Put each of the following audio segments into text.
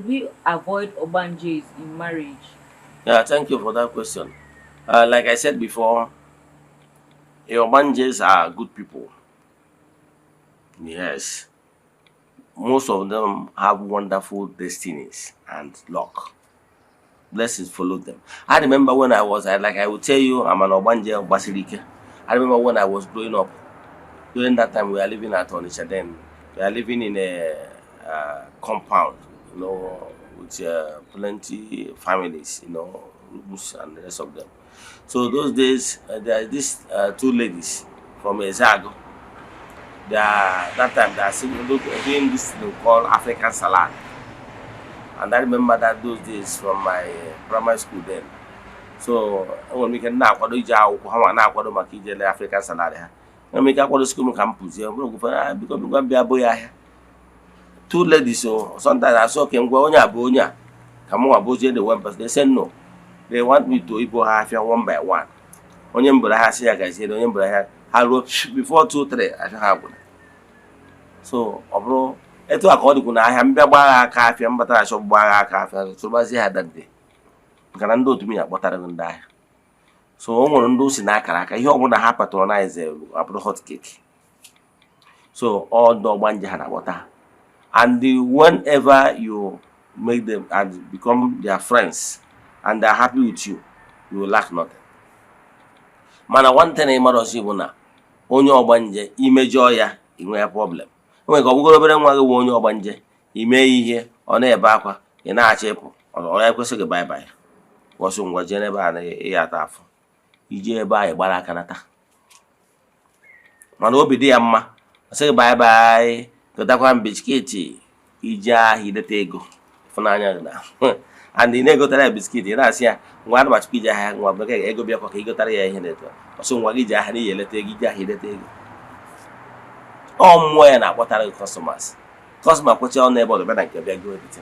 we avoid obanjes in marriage? Yeah, thank you for that question. Like I said before, your managers are good people. Yes, most of them have wonderful destinies and luck. Blessings follow them. I remember when like I will tell you, I'm an Obanje of Basilike. I remember when I was growing up. During that time, we were living at Onitsha. Then we are living in a compound, with plenty families, rooms and the rest of them. So those days, there are these two ladies from Ezeago. That time they are doing this thing called African salad. And I remember that those days from my primary school then. So when we can now kwado ije akwụkwọ ha na akwado maka ije African salad ha. When we can kwado school campus, because we can be aboy ahia. Two ladies, so sometimes I saw them go onye abo onye a. Come on, aboje the one person. They said no. They want me to Igbo half one by one. Onye mbura ha si ya gazie, onye mbura ha before 2 3 I have one. So, bro, etu akọ dịkwu na ahịa mbịa gbagha aka afịa mbatara achọ gbagha aka afịa tụbazie ha dade maka na ndị otu m ya kpọtara ndị ahịa. So o nwere ndị o si n'akara aka ihe ọbụla ha patronize abụrụ hot cake. So all the ogbanje ha na-akpọta, and whenever you make them and become their friends and they're happy with you, you will lack nothing. Mana one thing ị mara ọzọ bụ na onye ogbanje imejọ ya inwe problem. When go obere nwa gị onye ogbanje ime ihe ọ na-ebe akwa ị na-achọ ịpụ ọ ya kwesịghị bye bye ọsọ ngwa jee n'ebe a na ata afọ ije ebe a gbara aka nata mana obi dị ya mma ọ sịghị bye bye gotakwa biskiti ije ahịa ideta ego ịfụnanya na and ị na-egotara ya biskiti ị na-asị ya ngwa ana machukwu ije ahịa nwa bekee ego bịakwa ka ịgotara ya ihe na-eto ọsọ ngwa gị ije ahịa na iyi eleta ego ije ahịa ideta ego ọ mmụọ ya na-akpọtara gị kọstọma kwụcha ọnụ ebe ọdụbịa na nke bịa go edite.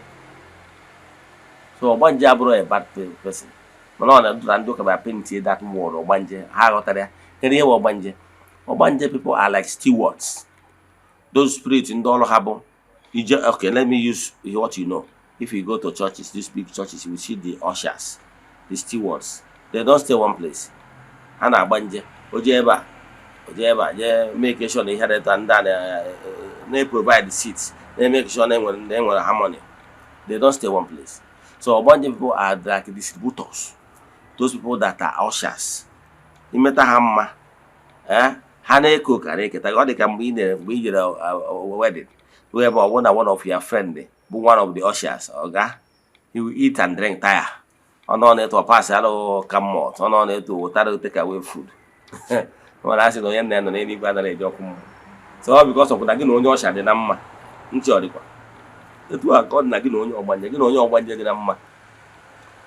So ogbanje abụrụ a bad person, mana ọ na-adụra ndị ụka bịa paintie that word ogbanje ha ghọtara ya. Kedu ihe bụ ogbanje? Ogbanje people are like stewards. Those spirits ndị ọrụ ha bụ okay, let me use what you know. If you go to churches, these big churches, you will see the ushers, the stewards. They don't stay one place. Ha na-agbanje oje ebe a yeah, make sure they had it and they provide the seats. They make sure they were harmony. They don't stay one place. So a bunch of people are like distributors. Those people that are ushers. You met a hammer, Hane cook and they can be in a wedding. Whoever one of your friends, one of the ushers, okay? He will eat and drink tire. On it to pass hello come out, on it to take away food. Well, I said, no, and then any brother joke. So, because of that, you know, your shad in Amma, in Chorico. The two are called Nagino or your one in Amma.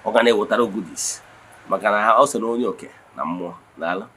Organic water goodies. Macana also know you okay, no more, Lala.